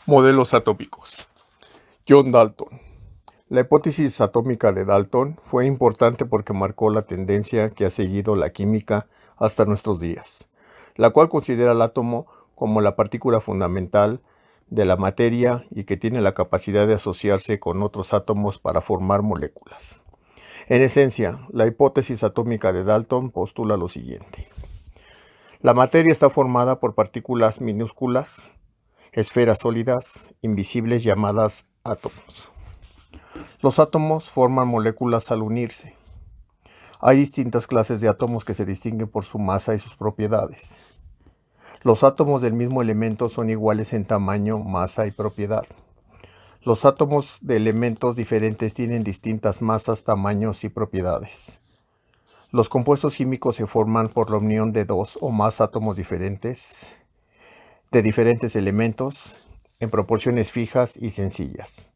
Modelos atómicos. John Dalton. La hipótesis atómica de Dalton fue importante porque marcó la tendencia que ha seguido la química hasta nuestros días, la cual considera al átomo como la partícula fundamental de la materia y que tiene la capacidad de asociarse con otros átomos para formar moléculas. En esencia, la hipótesis atómica de Dalton postula lo siguiente. La materia está formada por partículas minúsculas, esferas sólidas, invisibles llamadas átomos. Los átomos forman moléculas al unirse. Hay distintas clases de átomos que se distinguen por su masa y sus propiedades. Los átomos del mismo elemento son iguales en tamaño, masa y propiedad. Los átomos de elementos diferentes tienen distintas masas, tamaños y propiedades. Los compuestos químicos se forman por la unión de dos o más átomos diferentes, de diferentes elementos, en proporciones fijas y sencillas.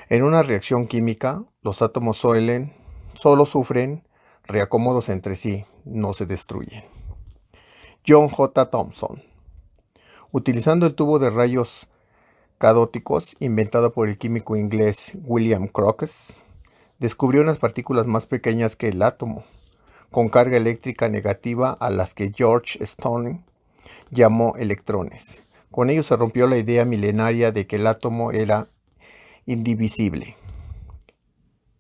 En una reacción química, los átomos solo sufren reacomodos entre sí, no se destruyen. John J. Thomson. Utilizando el tubo de rayos catódicos inventado por el químico inglés William Crookes, descubrió unas partículas más pequeñas que el átomo, con carga eléctrica negativa, a las que George Stone llamó electrones. Con ello se rompió la idea milenaria de que el átomo era indivisible.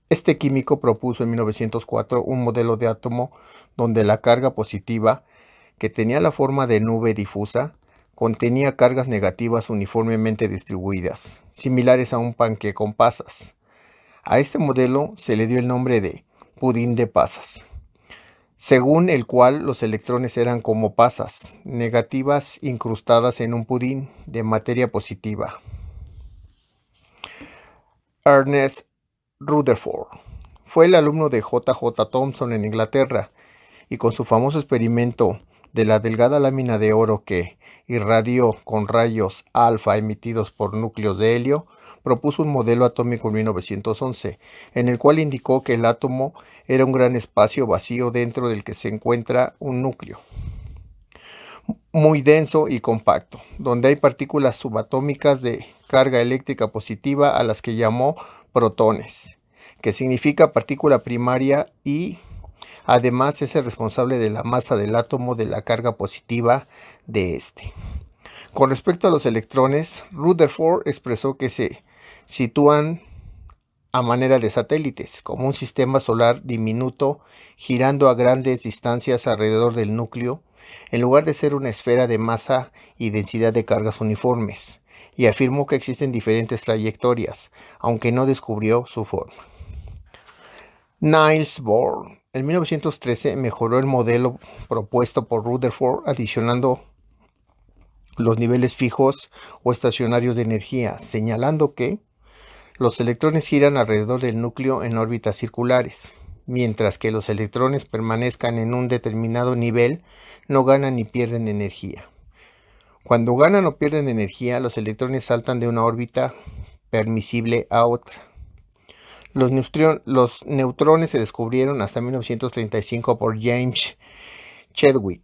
Este químico propuso en 1904 un modelo de átomo donde la carga positiva, que tenía la forma de nube difusa, contenía cargas negativas uniformemente distribuidas, similares a un panqué con pasas. A este modelo se le dio el nombre de pudín de pasas, según el cual los electrones eran como pasas negativas incrustadas en un pudín de materia positiva. Ernest Rutherford fue el alumno de J. J. Thomson en Inglaterra, y con su famoso experimento de la delgada lámina de oro que irradió con rayos alfa emitidos por núcleos de helio, propuso un modelo atómico en 1911, en el cual indicó que el átomo era un gran espacio vacío dentro del que se encuentra un núcleo muy denso y compacto, donde hay partículas subatómicas de carga eléctrica positiva, a las que llamó protones, que significa partícula primaria, y además es el responsable de la masa del átomo, de la carga positiva de este. Con respecto a los electrones, Rutherford expresó que se sitúan a manera de satélites, como un sistema solar diminuto girando a grandes distancias alrededor del núcleo, en lugar de ser una esfera de masa y densidad de cargas uniformes, y afirmó que existen diferentes trayectorias, aunque no descubrió su forma. Niels Bohr, en 1913, mejoró el modelo propuesto por Rutherford, adicionando los niveles fijos o estacionarios de energía, señalando que los electrones giran alrededor del núcleo en órbitas circulares, mientras que los electrones permanezcan en un determinado nivel, no ganan ni pierden energía. Cuando ganan o pierden energía, los electrones saltan de una órbita permisible a otra. Los neutrones se descubrieron hasta 1935 por James Chadwick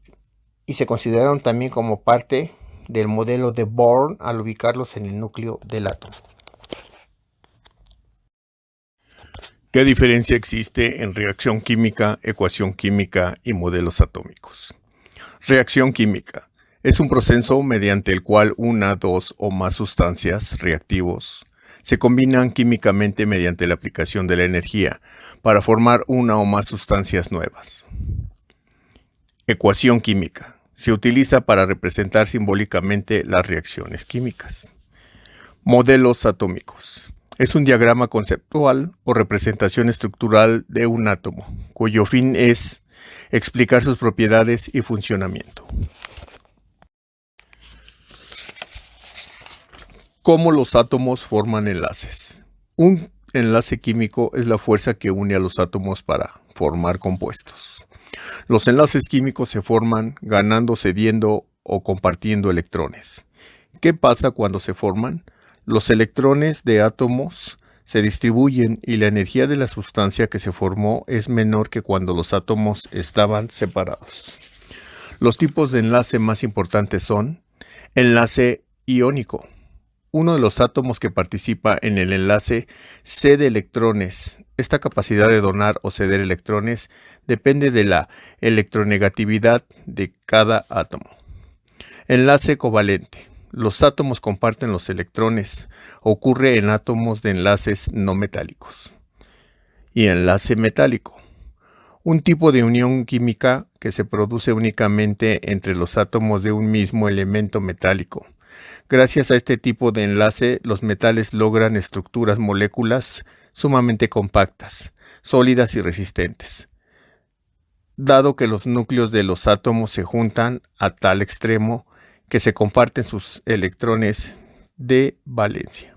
y se consideraron también como parte del modelo de Bohr al ubicarlos en el núcleo del átomo. ¿Qué diferencia existe en reacción química, ecuación química y modelos atómicos? Reacción química es un proceso mediante el cual una, dos o más sustancias, reactivos, se combinan químicamente mediante la aplicación de la energía para formar una o más sustancias nuevas. Ecuación química se utiliza para representar simbólicamente las reacciones químicas. Modelos atómicos. Es un diagrama conceptual o representación estructural de un átomo, cuyo fin es explicar sus propiedades y funcionamiento. ¿Cómo los átomos forman enlaces? Un enlace químico es la fuerza que une a los átomos para formar compuestos. Los enlaces químicos se forman ganando, cediendo o compartiendo electrones. ¿Qué pasa cuando se forman? Los electrones de átomos se distribuyen y la energía de la sustancia que se formó es menor que cuando los átomos estaban separados. Los tipos de enlace más importantes son enlace iónico, uno de los átomos que participa en el enlace cede electrones. Esta capacidad de donar o ceder electrones depende de la electronegatividad de cada átomo. Enlace covalente. Los átomos comparten los electrones. Ocurre en átomos de enlaces no metálicos. Y enlace metálico. Un tipo de unión química que se produce únicamente entre los átomos de un mismo elemento metálico. Gracias a este tipo de enlace, los metales logran estructuras moléculas sumamente compactas, sólidas y resistentes, dado que los núcleos de los átomos se juntan a tal extremo que se comparten sus electrones de valencia.